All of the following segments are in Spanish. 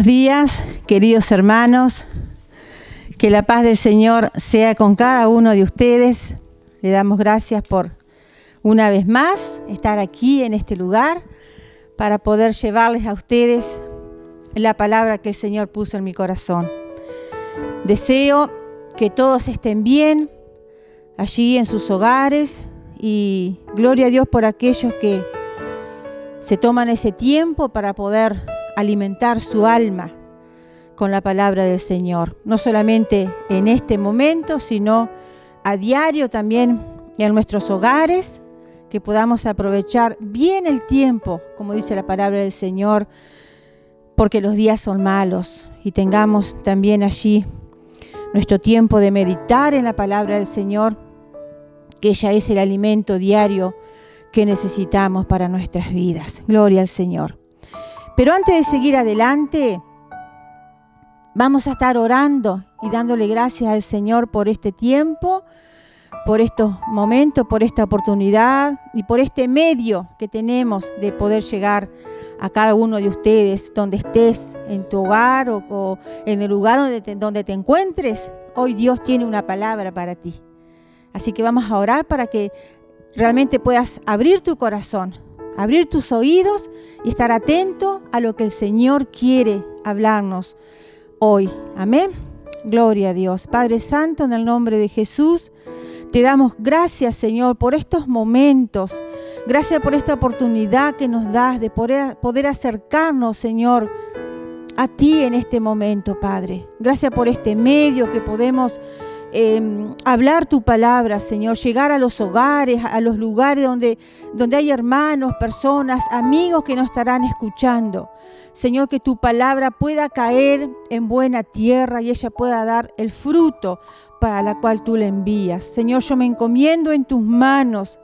Buenos días, queridos hermanos. Que la paz del Señor sea con cada uno de ustedes. Le damos gracias por una vez más estar aquí en este lugar para poder llevarles a ustedes la palabra que el Señor puso en mi corazón. Deseo que todos estén bien allí en sus hogares y gloria a Dios por aquellos que se toman ese tiempo para poder alimentar su alma con la palabra del Señor. No solamente en este momento, sino a diario también en nuestros hogares, que podamos aprovechar bien el tiempo, como dice la palabra del Señor, porque los días son malos, y tengamos también allí nuestro tiempo de meditar en la palabra del Señor, que ella es el alimento diario que necesitamos para nuestras vidas. Gloria al Señor. Pero antes de seguir adelante, vamos a estar orando y dándole gracias al Señor por este tiempo, por estos momentos, por esta oportunidad y por este medio que tenemos de poder llegar a cada uno de ustedes, donde estés, en tu hogar o en el lugar donde te encuentres. Hoy Dios tiene una palabra para ti. Así que vamos a orar para que realmente puedas abrir tu corazón, abrir tus oídos y estar atento a lo que el Señor quiere hablarnos hoy. Amén. Gloria a Dios. Padre Santo, en el nombre de Jesús, te damos gracias, Señor, por estos momentos. Gracias por esta oportunidad que nos das de poder acercarnos, Señor, a ti en este momento, Padre. Gracias por este medio que podemos hablar tu palabra, Señor, llegar a los hogares, a los lugares donde hay hermanos, personas, amigos que nos estarán escuchando. Señor, que tu palabra pueda caer en buena tierra y ella pueda dar el fruto para la cual tú le envías. Señor, yo me encomiendo en tus manos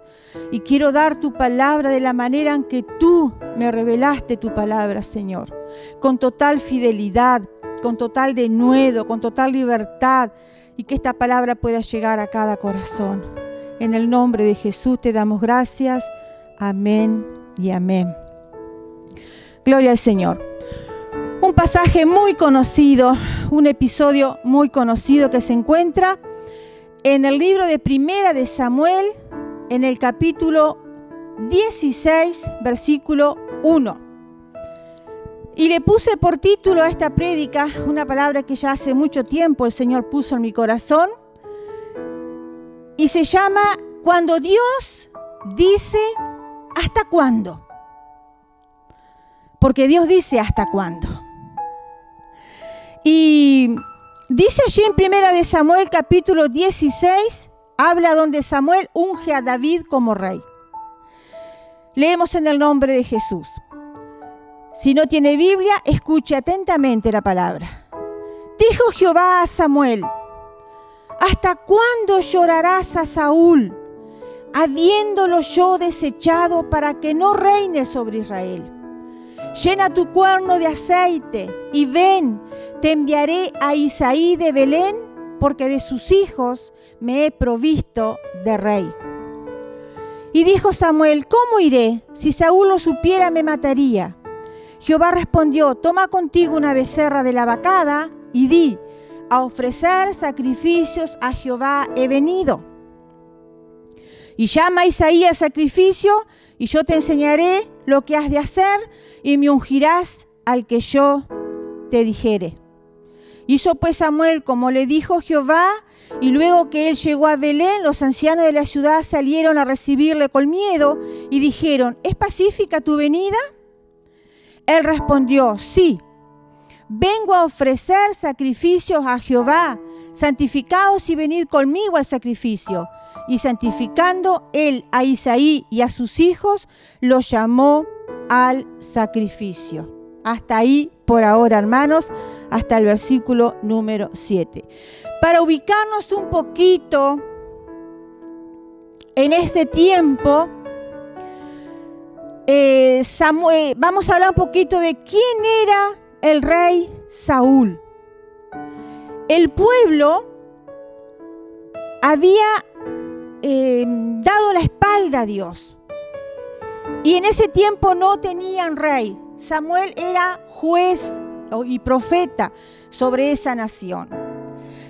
y quiero dar tu palabra de la manera en que tú me revelaste tu palabra, Señor, con total fidelidad, con total denuedo, con total libertad, y que esta palabra pueda llegar a cada corazón. En el nombre de Jesús te damos gracias. Amén y amén. Gloria al Señor. Un pasaje muy conocido, un episodio muy conocido que se encuentra en el libro de Primera de Samuel, en el capítulo 16, versículo 1. Y le puse por título a esta prédica una palabra que ya hace mucho tiempo el Señor puso en mi corazón, y se llama Cuando Dios dice ¿hasta cuándo? Porque Dios dice ¿hasta cuándo? Y dice allí en Primera de Samuel capítulo 16, habla donde Samuel unge a David como rey. Leemos en el nombre de Jesús. Si no tiene Biblia, escuche atentamente la palabra. Dijo Jehová a Samuel: ¿hasta cuándo llorarás a Saúl, habiéndolo yo desechado para que no reine sobre Israel? Llena tu cuerno de aceite y ven, te enviaré a Isaí de Belén, porque de sus hijos me he provisto de rey. Y dijo Samuel: ¿cómo iré? Si Saúl lo supiera, me mataría. Jehová respondió: toma contigo una becerra de la vacada y di: a ofrecer sacrificios a Jehová he venido. Y llama a Isaí al sacrificio, y yo te enseñaré lo que has de hacer, y me ungirás al que yo te dijere. Hizo pues Samuel como le dijo Jehová, y luego que él llegó a Belén, los ancianos de la ciudad salieron a recibirle con miedo y dijeron: ¿es pacífica tu venida? Él respondió: sí, vengo a ofrecer sacrificios a Jehová, santificaos y venid conmigo al sacrificio. Y santificando él a Isaí y a sus hijos, los llamó al sacrificio. Hasta ahí por ahora, hermanos, hasta el versículo número 7. Para ubicarnos un poquito en este tiempo, vamos a hablar un poquito de quién era el rey Saúl. El pueblo había dado la espalda a Dios y en ese tiempo no tenían rey. Samuel era juez y profeta sobre esa nación.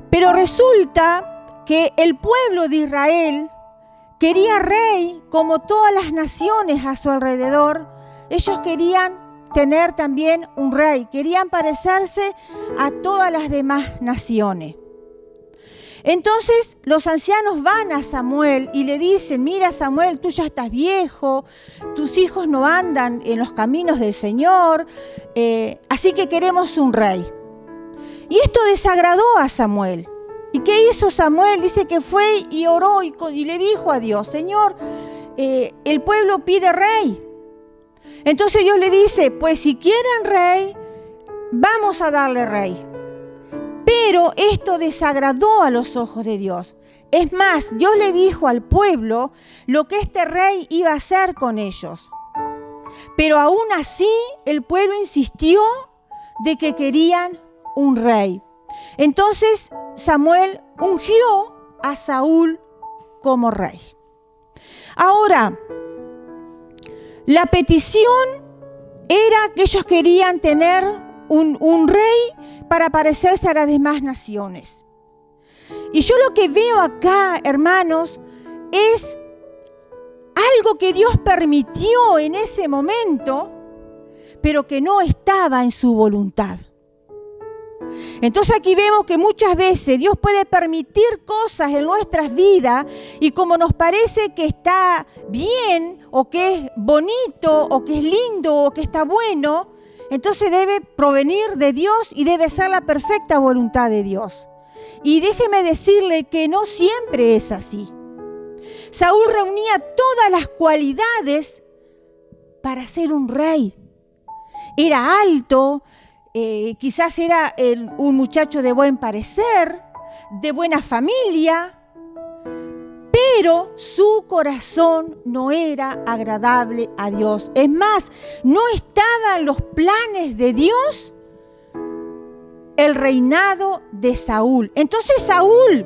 Pero resulta que el pueblo de Israel quería rey como todas las naciones a su alrededor. Ellos querían tener también un rey, querían parecerse a todas las demás naciones. Entonces los ancianos van a Samuel y le dicen: mira, Samuel, tú ya estás viejo, tus hijos no andan en los caminos del Señor, así que queremos un rey. Y esto desagradó a Samuel. ¿Y qué hizo Samuel? Dice que fue y oró y le dijo a Dios: Señor, el pueblo pide rey. Entonces Dios le dice: pues si quieren rey, vamos a darle rey. Pero esto desagradó a los ojos de Dios. Es más, Dios le dijo al pueblo lo que este rey iba a hacer con ellos. Pero aún así el pueblo insistió de que querían un rey. Entonces Samuel ungió a Saúl como rey. Ahora, la petición era que ellos querían tener un rey para parecerse a las demás naciones. Y yo lo que veo acá, hermanos, es algo que Dios permitió en ese momento, pero que no estaba en su voluntad. Entonces aquí vemos que muchas veces Dios puede permitir cosas en nuestras vidas y como nos parece que está bien o que es bonito o que es lindo o que está bueno, entonces debe provenir de Dios y debe ser la perfecta voluntad de Dios. Y déjeme decirle que no siempre es así. Saúl reunía todas las cualidades para ser un rey. Era alto, quizás era un muchacho de buen parecer, de buena familia, pero su corazón no era agradable a Dios. Es más, no estaban los planes de Dios el reinado de Saúl. Entonces Saúl,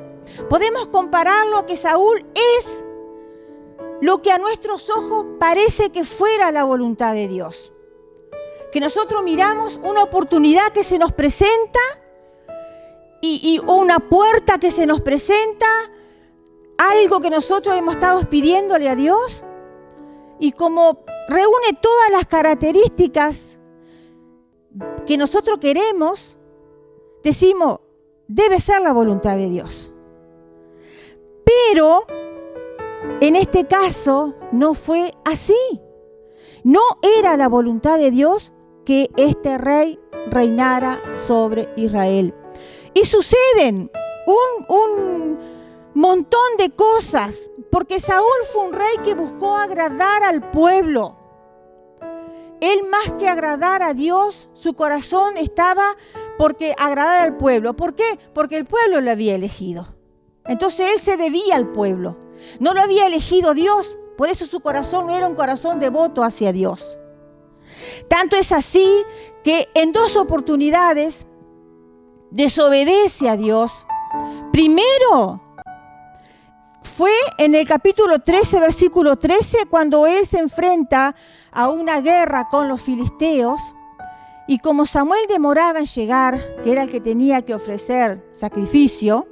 podemos compararlo a que Saúl es lo que a nuestros ojos parece que fuera la voluntad de Dios. Que nosotros miramos una oportunidad que se nos presenta y una puerta que se nos presenta, algo que nosotros hemos estado pidiéndole a Dios, y como reúne todas las características que nosotros queremos, decimos, debe ser la voluntad de Dios. Pero en este caso no fue así. No era la voluntad de Dios que este rey reinara sobre Israel. Y suceden un montón de cosas, porque Saúl fue un rey que buscó agradar al pueblo. Él, más que agradar a Dios, su corazón estaba porque agradar al pueblo. ¿Por qué? Porque el pueblo lo había elegido. Entonces él se debía al pueblo. No lo había elegido Dios, por eso su corazón no era un corazón devoto hacia Dios. Tanto es así que en 2 oportunidades desobedece a Dios. Primero fue en el capítulo 13, versículo 13, cuando él se enfrenta a una guerra con los filisteos. Y como Samuel demoraba en llegar, que era el que tenía que ofrecer sacrificio,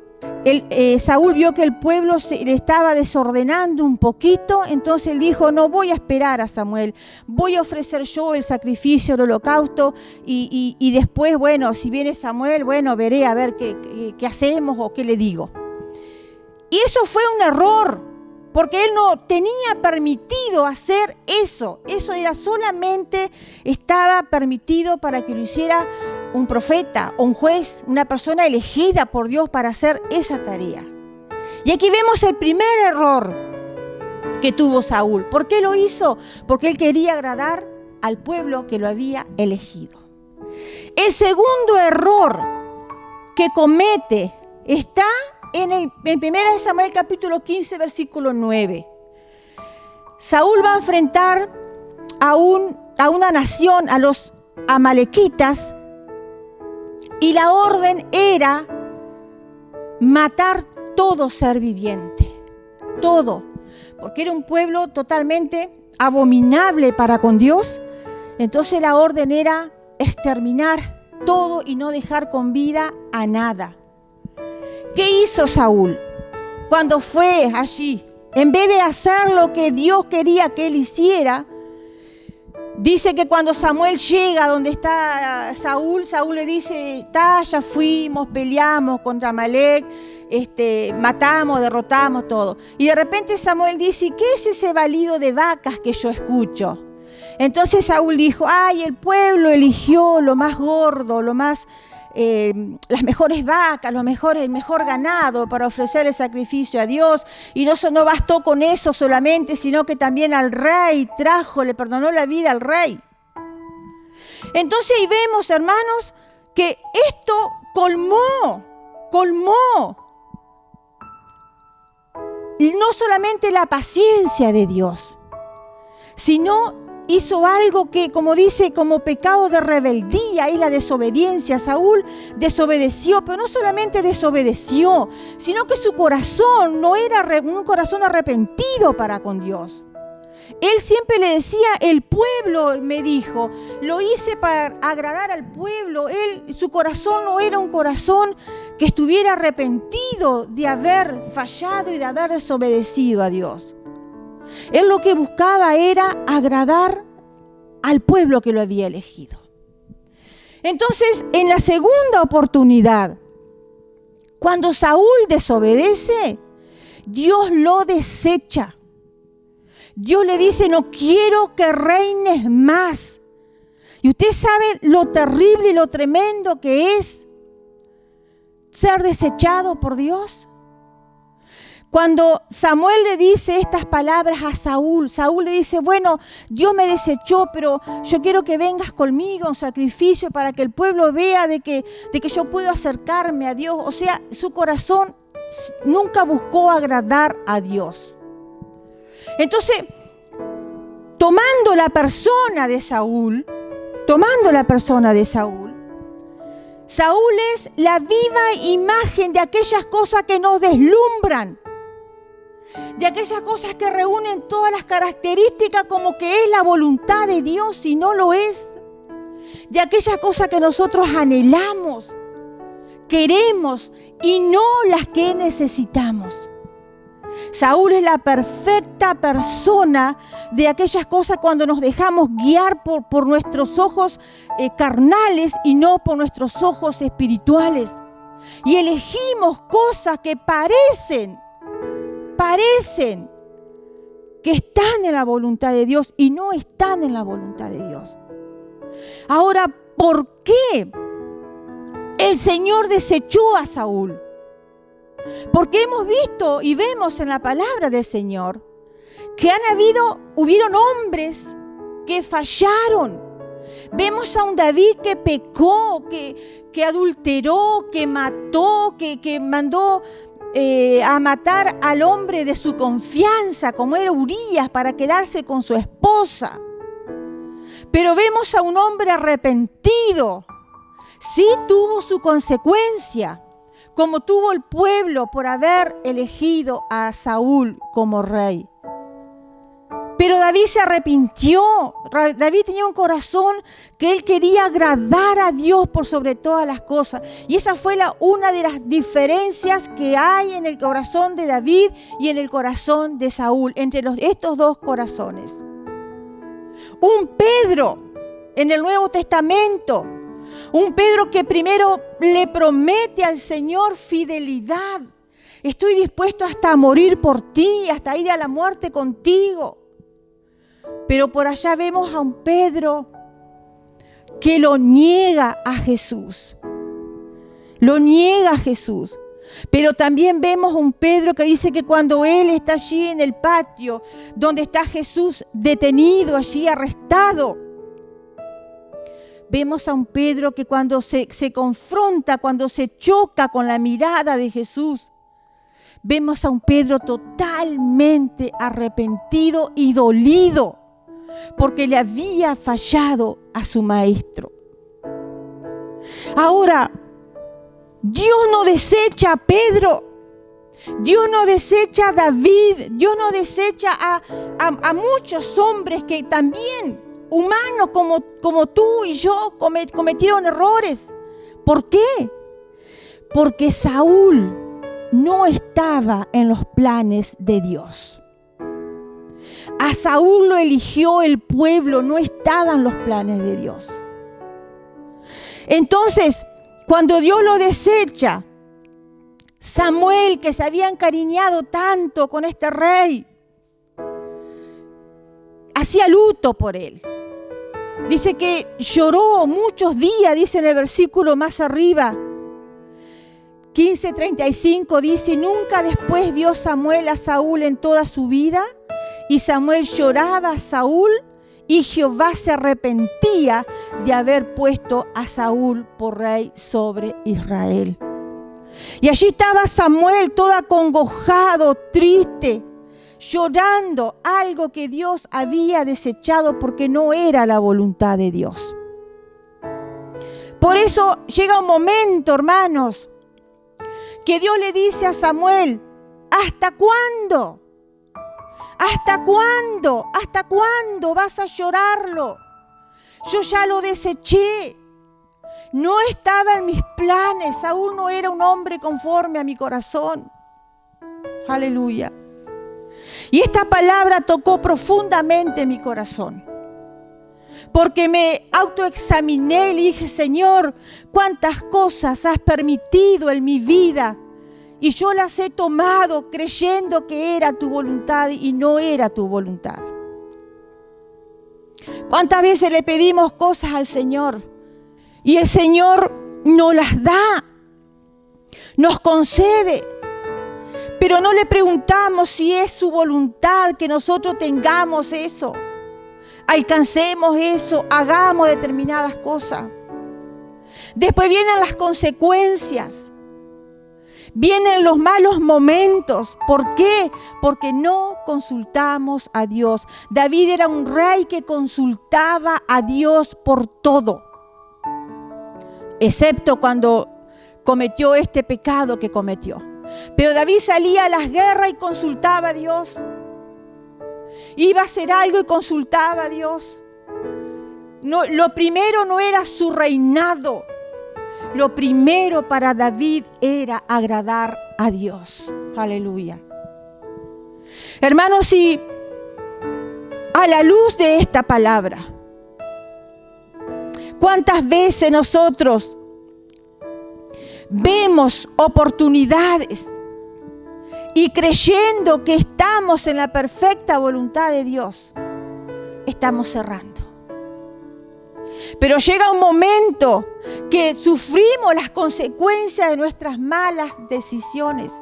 Saúl vio que el pueblo se le estaba desordenando un poquito, entonces él dijo: no voy a esperar a Samuel, voy a ofrecer yo el sacrificio, el holocausto, y después, bueno, si viene Samuel, bueno, veré a ver qué hacemos o qué le digo. Y eso fue un error, porque él no tenía permitido hacer eso. Eso era solamente, estaba permitido para que lo hiciera un profeta o un juez, una persona elegida por Dios para hacer esa tarea. Y aquí vemos el primer error que tuvo Saúl. ¿Por qué lo hizo? Porque él quería agradar al pueblo que lo había elegido. El segundo error que comete está en 1 Samuel capítulo 15, versículo 9. Saúl va a enfrentar a una nación, a los amalequitas, y la orden era matar todo ser viviente, todo, porque era un pueblo totalmente abominable para con Dios. Entonces la orden era exterminar todo y no dejar con vida a nada. ¿Qué hizo Saúl cuando fue allí? En vez de hacer lo que Dios quería que él hiciera, dice que cuando Samuel llega donde está Saúl, Saúl le dice, ya fuimos, peleamos contra Amalek, matamos, derrotamos todo. Y de repente Samuel dice, ¿qué es ese balido de vacas que yo escucho? Entonces Saúl dijo, el pueblo eligió lo más gordo, las mejores vacas, el mejor ganado para ofrecer el sacrificio a Dios. Y no bastó con eso solamente, sino que también al rey le perdonó la vida al rey. Entonces ahí vemos, hermanos, que esto colmó no solamente la paciencia de Dios, sino hizo algo que, como dice, como pecado de rebeldía, es la desobediencia. Saúl desobedeció, pero no solamente desobedeció, sino que su corazón no era un corazón arrepentido para con Dios. Él siempre le decía, el pueblo me dijo, lo hice para agradar al pueblo. Su corazón no era un corazón que estuviera arrepentido de haber fallado y de haber desobedecido a Dios. Él lo que buscaba era agradar al pueblo que lo había elegido. Entonces, en la segunda oportunidad, cuando Saúl desobedece, Dios lo desecha. Dios le dice, no quiero que reines más. Y usted sabe lo terrible y lo tremendo que es ser desechado por Dios. Cuando Samuel le dice estas palabras a Saúl, Saúl le dice, bueno, Dios me desechó, pero yo quiero que vengas conmigo a un sacrificio para que el pueblo vea de que yo puedo acercarme a Dios. O sea, su corazón nunca buscó agradar a Dios. Entonces, tomando la persona de Saúl, Saúl es la viva imagen de aquellas cosas que nos deslumbran, de aquellas cosas que reúnen todas las características como que es la voluntad de Dios y no lo es, de aquellas cosas que nosotros anhelamos, queremos y no las que necesitamos. Saúl es la perfecta persona de aquellas cosas cuando nos dejamos guiar por nuestros ojos carnales y no por nuestros ojos espirituales. Y elegimos cosas que parecen que están en la voluntad de Dios y no están en la voluntad de Dios. Ahora, ¿por qué el Señor desechó a Saúl? Porque hemos visto y vemos en la palabra del Señor que hubieron hombres que fallaron. Vemos a un David que pecó, que adulteró, que mató, que mandó a matar al hombre de su confianza, como era Urías, para quedarse con su esposa. Pero vemos a un hombre arrepentido. Sí tuvo su consecuencia, como tuvo el pueblo por haber elegido a Saúl como rey. Pero David se arrepintió. David tenía un corazón que él quería agradar a Dios por sobre todas las cosas. Y esa fue una de las diferencias que hay en el corazón de David y en el corazón de Saúl, entre estos dos corazones. Un Pedro en el Nuevo Testamento, un Pedro que primero le promete al Señor fidelidad. Estoy dispuesto hasta a morir por ti, hasta ir a la muerte contigo. Pero por allá vemos a un Pedro que lo niega a Jesús. Lo niega a Jesús. Pero también vemos a un Pedro que dice que cuando él está allí en el patio, donde está Jesús detenido, allí arrestado, vemos a un Pedro que cuando se confronta, cuando se choca con la mirada de Jesús, vemos a un Pedro totalmente arrepentido y dolido, porque le había fallado a su maestro. Ahora, Dios no desecha a Pedro, Dios no desecha a David, Dios no desecha a muchos hombres que también humanos como tú y yo cometieron errores. ¿Por qué? Porque Saúl no estaba en los planes de Dios. A Saúl lo eligió el pueblo, no estaban los planes de Dios. Entonces, cuando Dios lo desecha, Samuel, que se había encariñado tanto con este rey, hacía luto por él. Dice que lloró muchos días, dice en el versículo más arriba. 15:35 dice, nunca después vio Samuel a Saúl en toda su vida, y Samuel lloraba a Saúl, y Jehová se arrepentía de haber puesto a Saúl por rey sobre Israel. Y allí estaba Samuel todo acongojado, triste, llorando algo que Dios había desechado porque no era la voluntad de Dios. Por eso llega un momento, hermanos, que Dios le dice a Samuel, ¿hasta cuándo? ¿Hasta cuándo? ¿Hasta cuándo vas a llorarlo? Yo ya lo deseché. No estaba en mis planes. Saúl no era un hombre conforme a mi corazón. Aleluya. Y esta palabra tocó profundamente mi corazón. Porque me autoexaminé y le dije, Señor, cuántas cosas has permitido en mi vida. Y yo las he tomado creyendo que era tu voluntad y no era tu voluntad. ¿Cuántas veces le pedimos cosas al Señor? Y el Señor nos las da, nos concede. Pero no le preguntamos si es su voluntad que nosotros tengamos eso, alcancemos eso, hagamos determinadas cosas. Después vienen las consecuencias, vienen los malos momentos. ¿Por qué? Porque no consultamos a Dios. David era un rey que consultaba a Dios por todo, excepto cuando cometió este pecado que cometió. Pero David salía a las guerras y consultaba a Dios. Iba a hacer algo y consultaba a Dios. No, lo primero no era su reinado. Lo primero para David era agradar a Dios. Aleluya. Hermanos, si a la luz de esta palabra, ¿cuántas veces nosotros vemos oportunidades y creyendo que estamos en la perfecta voluntad de Dios, estamos cerrando? Pero llega un momento que sufrimos las consecuencias de nuestras malas decisiones,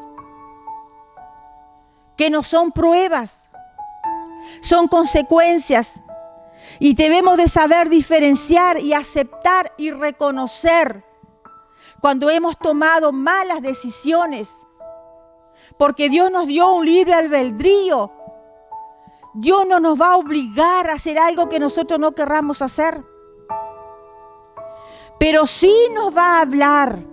que no son pruebas, son consecuencias. Y debemos de saber diferenciar y aceptar y reconocer cuando hemos tomado malas decisiones. Porque Dios nos dio un libre albedrío. Dios no nos va a obligar a hacer algo que nosotros no querramos hacer. Pero sí nos va a hablar.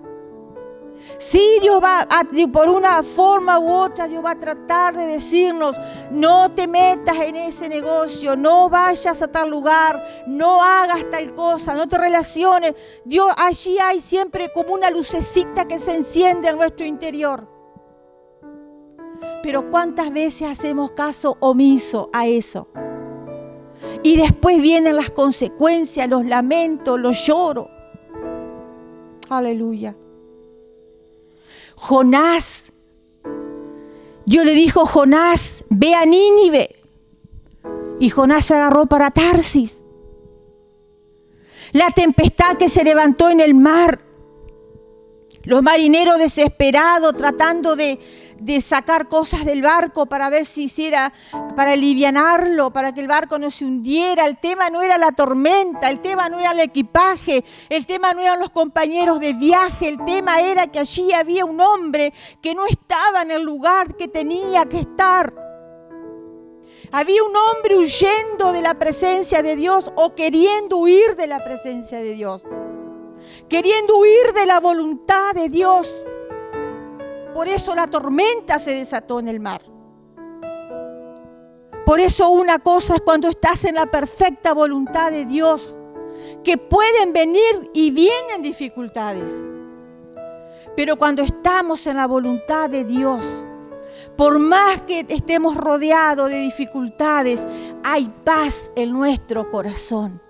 Sí, Dios va por una forma u otra, Dios va a tratar de decirnos, no te metas en ese negocio, no vayas a tal lugar, no hagas tal cosa, no te relaciones. Dios, allí hay siempre como una lucecita que se enciende en nuestro interior. Pero ¿cuántas veces hacemos caso omiso a eso? Y después vienen las consecuencias, los lamentos, los lloros. Aleluya. Jonás, Dios le dijo, Jonás, ve a Nínive. Y Jonás se agarró para Tarsis. La tempestad que se levantó en el mar. Los marineros desesperados tratando de sacar cosas del barco para ver si hiciera, para alivianarlo, para que el barco no se hundiera. El tema no era la tormenta, el tema no era el equipaje, el tema no eran los compañeros de viaje, el tema era que allí había un hombre que no estaba en el lugar que tenía que estar. Había un hombre huyendo de la presencia de Dios o queriendo huir de la presencia de Dios, queriendo huir de la voluntad de Dios. Por eso la tormenta se desató en el mar. Por eso una cosa es cuando estás en la perfecta voluntad de Dios, que pueden venir y vienen dificultades. Pero cuando estamos en la voluntad de Dios, por más que estemos rodeados de dificultades, hay paz en nuestro corazón.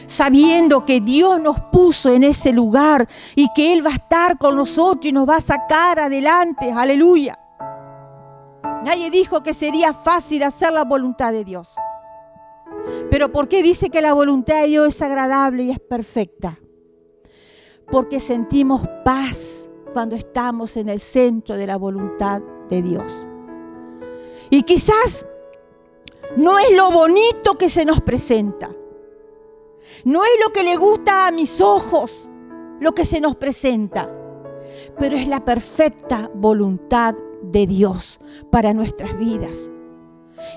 Sabiendo que Dios nos puso en ese lugar y que Él va a estar con nosotros y nos va a sacar adelante. Aleluya. Nadie dijo que sería fácil hacer la voluntad de Dios. Pero ¿por qué dice que la voluntad de Dios es agradable y es perfecta? Porque sentimos paz cuando estamos en el centro de la voluntad de Dios. Y quizás no es lo bonito que se nos presenta. No es lo que le gusta a mis ojos, lo que se nos presenta. Pero es la perfecta voluntad de Dios para nuestras vidas.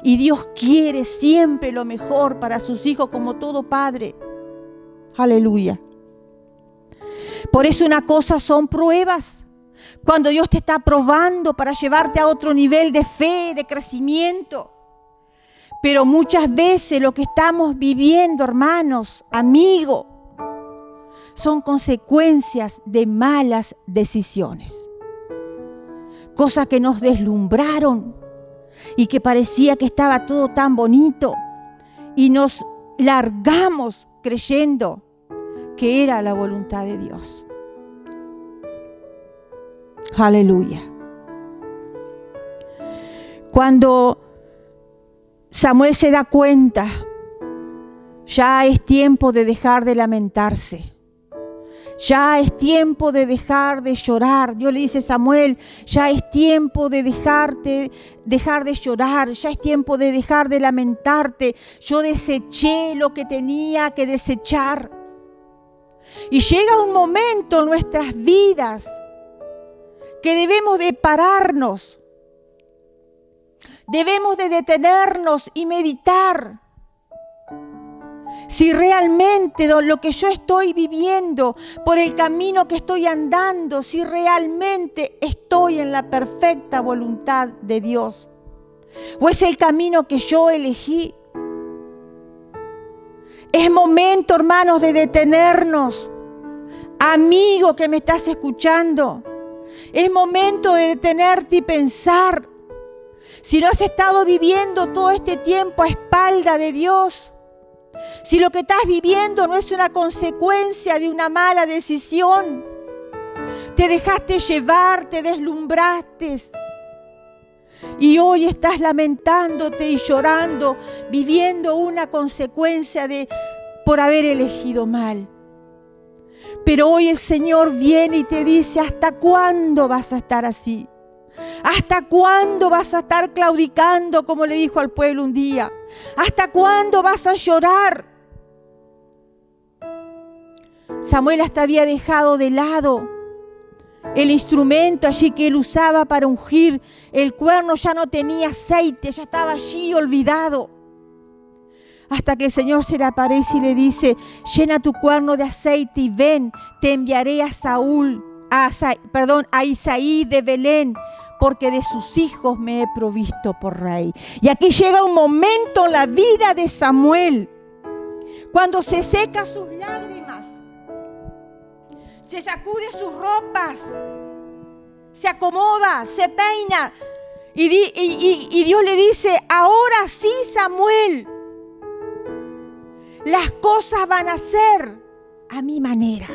Y Dios quiere siempre lo mejor para sus hijos, como todo padre. Aleluya. Por eso una cosa son pruebas. Cuando Dios te está probando para llevarte a otro nivel de fe, de crecimiento. Pero muchas veces lo que estamos viviendo, hermanos, amigos, son consecuencias de malas decisiones. Cosas que nos deslumbraron y que parecía que estaba todo tan bonito. Y nos largamos creyendo que era la voluntad de Dios. Aleluya. Cuando Samuel se da cuenta, ya es tiempo de dejar de lamentarse. Ya es tiempo de dejar de llorar. Dios le dice a Samuel, ya es tiempo de dejar de llorar. Ya es tiempo de dejar de lamentarte. Yo deseché lo que tenía que desechar. Y llega un momento en nuestras vidas que debemos de pararnos. Debemos de detenernos y meditar. Si realmente lo que yo estoy viviendo, por el camino que estoy andando, si realmente estoy en la perfecta voluntad de Dios, o es el camino que yo elegí. Es momento, hermanos, de detenernos. Amigo que me estás escuchando, es momento de detenerte y pensar. Si no has estado viviendo todo este tiempo a espalda de Dios, si lo que estás viviendo no es una consecuencia de una mala decisión, te dejaste llevar, te deslumbraste y hoy estás lamentándote y llorando, viviendo una consecuencia por haber elegido mal. Pero hoy el Señor viene y te dice, ¿hasta cuándo vas a estar así? ¿Hasta cuándo vas a estar claudicando, como le dijo al pueblo un día? ¿Hasta cuándo vas a llorar? Samuel hasta había dejado de lado el instrumento allí que él usaba para ungir. El cuerno ya no tenía aceite, ya estaba allí olvidado. Hasta que el Señor se le aparece y le dice, llena tu cuerno de aceite y ven, te enviaré a Isaí de Belén, porque de sus hijos me he provisto por rey. Y aquí llega un momento en la vida de Samuel, cuando se seca sus lágrimas, se sacude sus ropas, se acomoda, se peina, y Dios le dice, ahora sí, Samuel, las cosas van a ser a mi manera.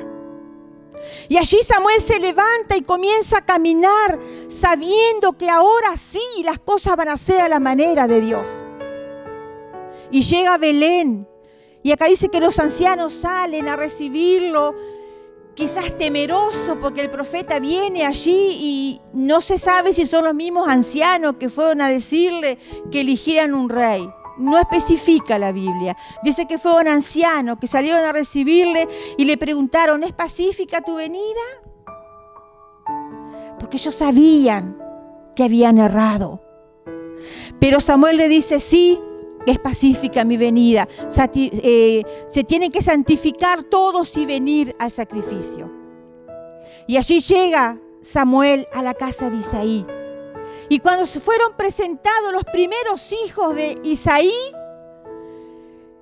Y allí Samuel se levanta y comienza a caminar sabiendo que ahora sí las cosas van a ser a la manera de Dios. Y llega a Belén. Y acá dice que los ancianos salen a recibirlo, quizás temeroso porque el profeta viene allí y no se sabe si son los mismos ancianos que fueron a decirle que eligieran un rey. No especifica la Biblia. Dice que fueron ancianos que salieron a recibirle y le preguntaron, ¿es pacífica tu venida? Porque ellos sabían que habían errado. Pero Samuel le dice, sí, es pacífica mi venida. Se tienen que santificar todos y venir al sacrificio. Y allí llega Samuel a la casa de Isaí. Y cuando se fueron presentados los primeros hijos de Isaí,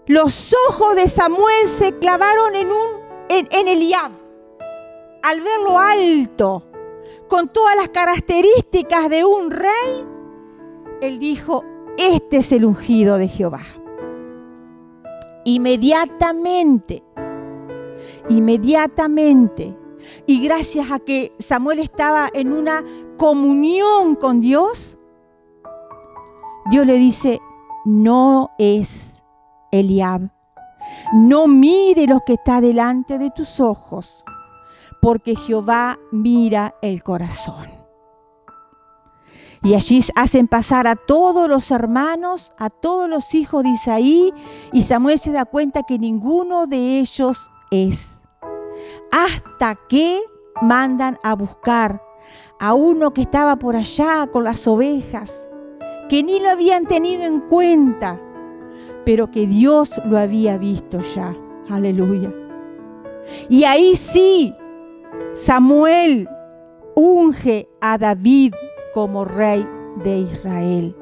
los ojos de Samuel se clavaron en Eliab. Al verlo alto, con todas las características de un rey, él dijo: este es el ungido de Jehová. Inmediatamente, y gracias a que Samuel estaba en una comunión con Dios, Dios le dice: no es Eliab, no mire lo que está delante de tus ojos, porque Jehová mira el corazón. Y allí hacen pasar a todos los hermanos, a todos los hijos de Isaí, y Samuel se da cuenta que ninguno de ellos es. Hasta que mandan a buscar a uno que estaba por allá con las ovejas, que ni lo habían tenido en cuenta, pero que Dios lo había visto ya. Aleluya. Y ahí sí, Samuel unge a David como rey de Israel.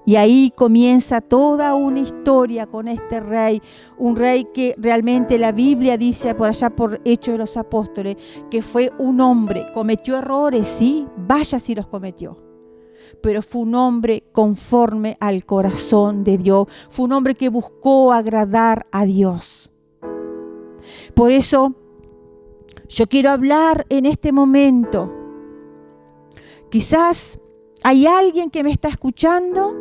Y ahí comienza toda una historia con este rey, un rey que realmente la Biblia dice por allá por Hechos de los Apóstoles, que fue un hombre, cometió errores, sí, vaya si los cometió, pero fue un hombre conforme al corazón de Dios, fue un hombre que buscó agradar a Dios. Por eso yo quiero hablar en este momento. Quizás hay alguien que me está escuchando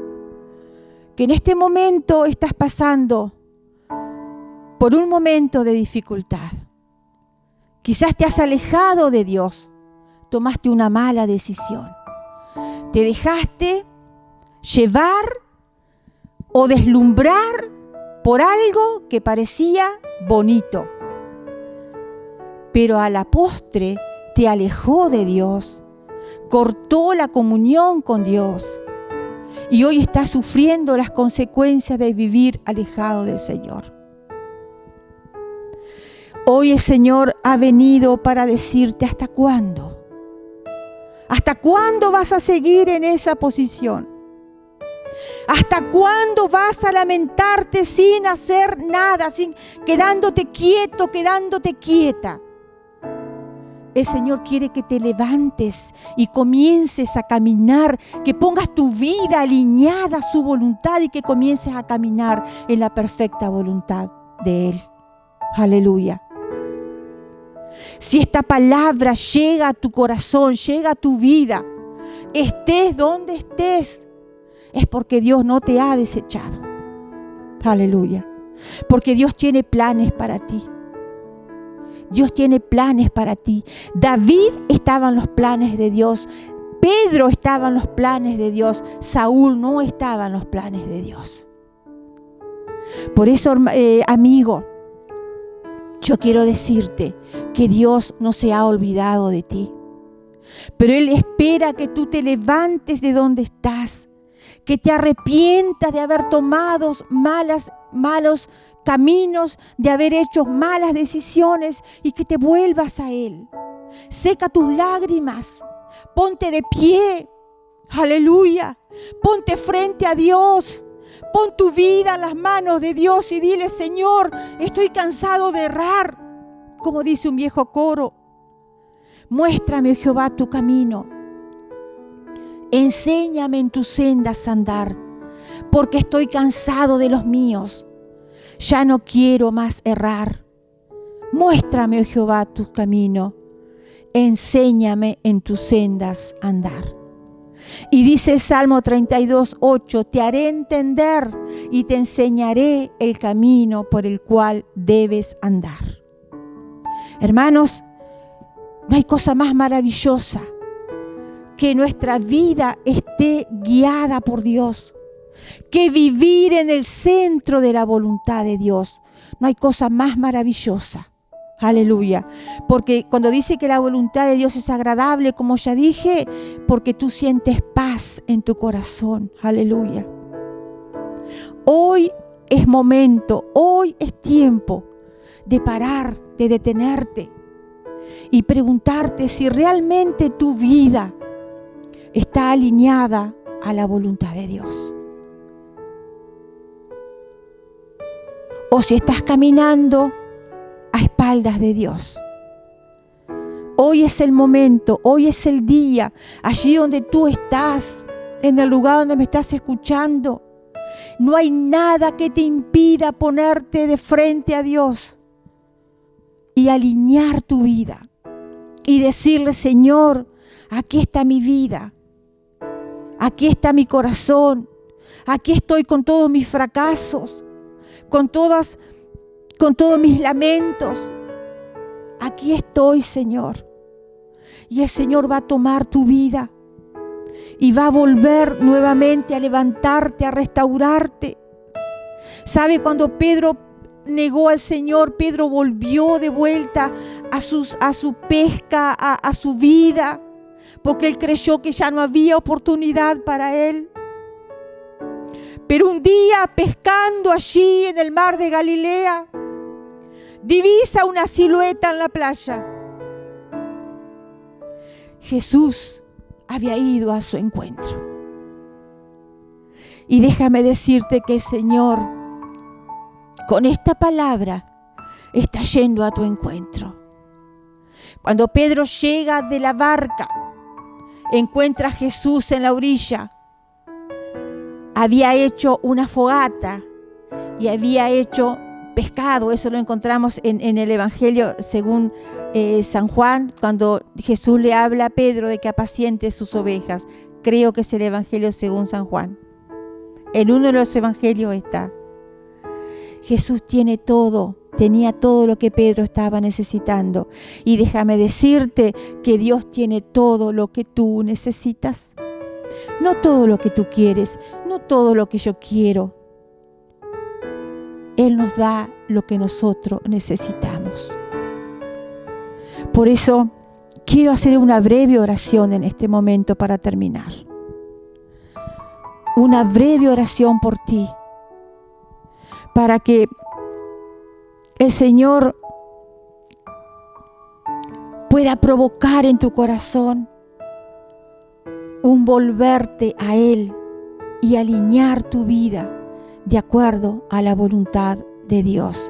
que en este momento estás pasando por un momento de dificultad. Quizás te has alejado de Dios, tomaste una mala decisión. Te dejaste llevar o deslumbrar por algo que parecía bonito, pero a la postre te alejó de Dios, cortó la comunión con Dios. Y hoy estás sufriendo las consecuencias de vivir alejado del Señor. Hoy el Señor ha venido para decirte: ¿hasta cuándo? ¿Hasta cuándo vas a seguir en esa posición? ¿Hasta cuándo vas a lamentarte sin hacer nada, quedándote quieto, quedándote quieta? El Señor quiere que te levantes y comiences a caminar, que pongas tu vida alineada a su voluntad y que comiences a caminar en la perfecta voluntad de Él. Aleluya. Si esta palabra llega a tu corazón, llega a tu vida, estés donde estés, es porque Dios no te ha desechado. Aleluya. Porque Dios tiene planes para ti. Dios tiene planes para ti. David estaba en los planes de Dios. Pedro estaba en los planes de Dios. Saúl no estaba en los planes de Dios. Por eso, amigo, yo quiero decirte que Dios no se ha olvidado de ti. Pero Él espera que tú te levantes de donde estás, que te arrepientas de haber tomado malos caminos, de haber hecho malas decisiones y que te vuelvas a Él. Seca tus lágrimas, ponte de pie, aleluya, ponte frente a Dios, pon tu vida en las manos de Dios y dile: Señor, estoy cansado de errar, como dice un viejo coro. Muéstrame, oh Jehová, tu camino, enséñame en tus sendas a andar, porque estoy cansado de los míos. Ya no quiero más errar. Muéstrame, oh Jehová, tu camino. Enséñame en tus sendas a andar. Y dice el Salmo 32:8: te haré entender y te enseñaré el camino por el cual debes andar. Hermanos, no hay cosa más maravillosa que nuestra vida esté guiada por Dios, que vivir en el centro de la voluntad de Dios. No hay cosa más maravillosa. Aleluya. Porque cuando dice que la voluntad de Dios es agradable, como ya dije, porque tú sientes paz en tu corazón. Aleluya. Hoy es momento, hoy es tiempo de parar, de detenerte y preguntarte si realmente tu vida está alineada a la voluntad de Dios. O si estás caminando a espaldas de Dios. Hoy es el momento, hoy es el día, allí donde tú estás, en el lugar donde me estás escuchando. No hay nada que te impida ponerte de frente a Dios y alinear tu vida y decirle: Señor, aquí está mi vida, aquí está mi corazón, aquí estoy con todos mis fracasos, con todos mis lamentos. Aquí estoy, Señor. Y el Señor va a tomar tu vida y va a volver nuevamente a levantarte, a restaurarte. ¿Sabe? Cuando Pedro negó al Señor, Pedro volvió de vuelta a su pesca, a su vida, porque él creyó que ya no había oportunidad para él. Pero un día, pescando allí en el mar de Galilea, divisa una silueta en la playa. Jesús había ido a su encuentro. Y déjame decirte que el Señor, con esta palabra, está yendo a tu encuentro. Cuando Pedro llega de la barca, encuentra a Jesús en la orilla. Había hecho una fogata y había hecho pescado. Eso lo encontramos en el Evangelio según San Juan, cuando Jesús le habla a Pedro de que apaciente sus ovejas. Creo que es el Evangelio según San Juan. En uno de los evangelios está. Jesús tenía todo lo que Pedro estaba necesitando. Y déjame decirte que Dios tiene todo lo que tú necesitas. No todo lo que tú quieres, no todo lo que yo quiero. Él nos da lo que nosotros necesitamos. Por eso quiero hacer una breve oración en este momento para terminar. Una breve oración por ti, para que el Señor pueda provocar en tu corazón un volverte a Él y alinear tu vida de acuerdo a la voluntad de Dios.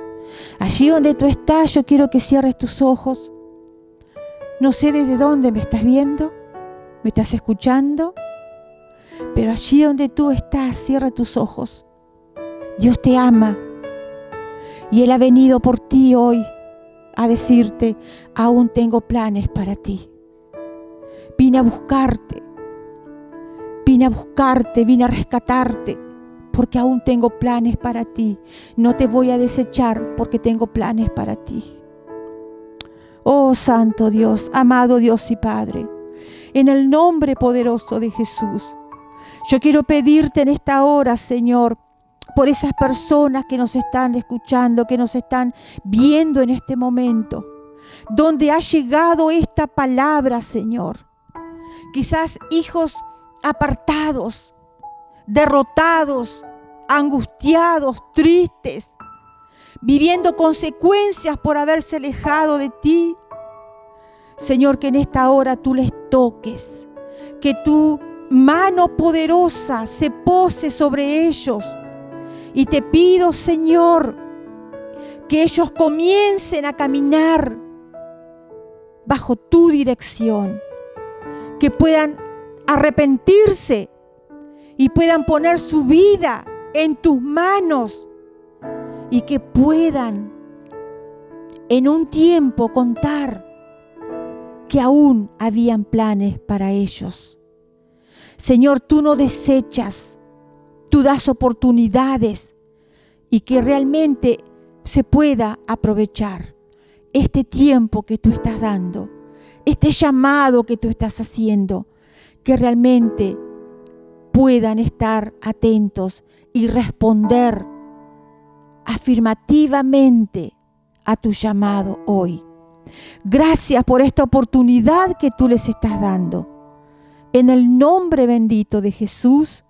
Allí donde tú estás, yo quiero que cierres tus ojos. No sé desde dónde me estás viendo, me estás escuchando, pero allí donde tú estás, cierra tus ojos. Dios te ama y Él ha venido por ti hoy a decirte: aún tengo planes para ti. Vine a buscarte, vine a rescatarte, porque aún tengo planes para ti. No te voy a desechar porque tengo planes para ti. Oh Santo Dios, amado Dios y Padre, en el nombre poderoso de Jesús, yo quiero pedirte en esta hora, Señor, por esas personas que nos están escuchando, que nos están viendo en este momento, donde ha llegado esta palabra, Señor. Quizás hijos apartados, derrotados, angustiados, tristes, viviendo consecuencias por haberse alejado de ti. Señor, que en esta hora tú les toques, que tu mano poderosa se pose sobre ellos. Y te pido, Señor, que ellos comiencen a caminar bajo tu dirección, que puedan arrepentirse y puedan poner su vida en tus manos y que puedan en un tiempo contar que aún habían planes para ellos. Señor, tú no desechas, tú das oportunidades y que realmente se pueda aprovechar este tiempo que tú estás dando, este llamado que tú estás haciendo, que realmente puedan estar atentos y responder afirmativamente a tu llamado hoy. Gracias por esta oportunidad que tú les estás dando. En el nombre bendito de Jesús,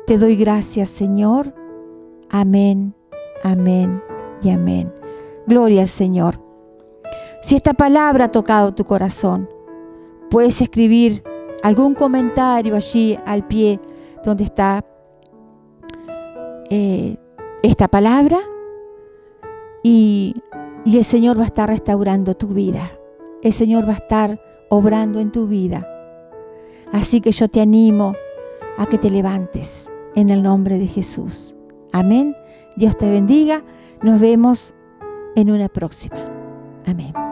te doy gracias, Señor. Amén, amén y amén. Gloria al Señor. Si esta palabra ha tocado tu corazón, puedes escribir algún comentario allí al pie donde está esta palabra, y el Señor va a estar restaurando tu vida. El Señor va a estar obrando en tu vida. Así que yo te animo a que te levantes en el nombre de Jesús. Amén. Dios te bendiga. Nos vemos en una próxima. Amén.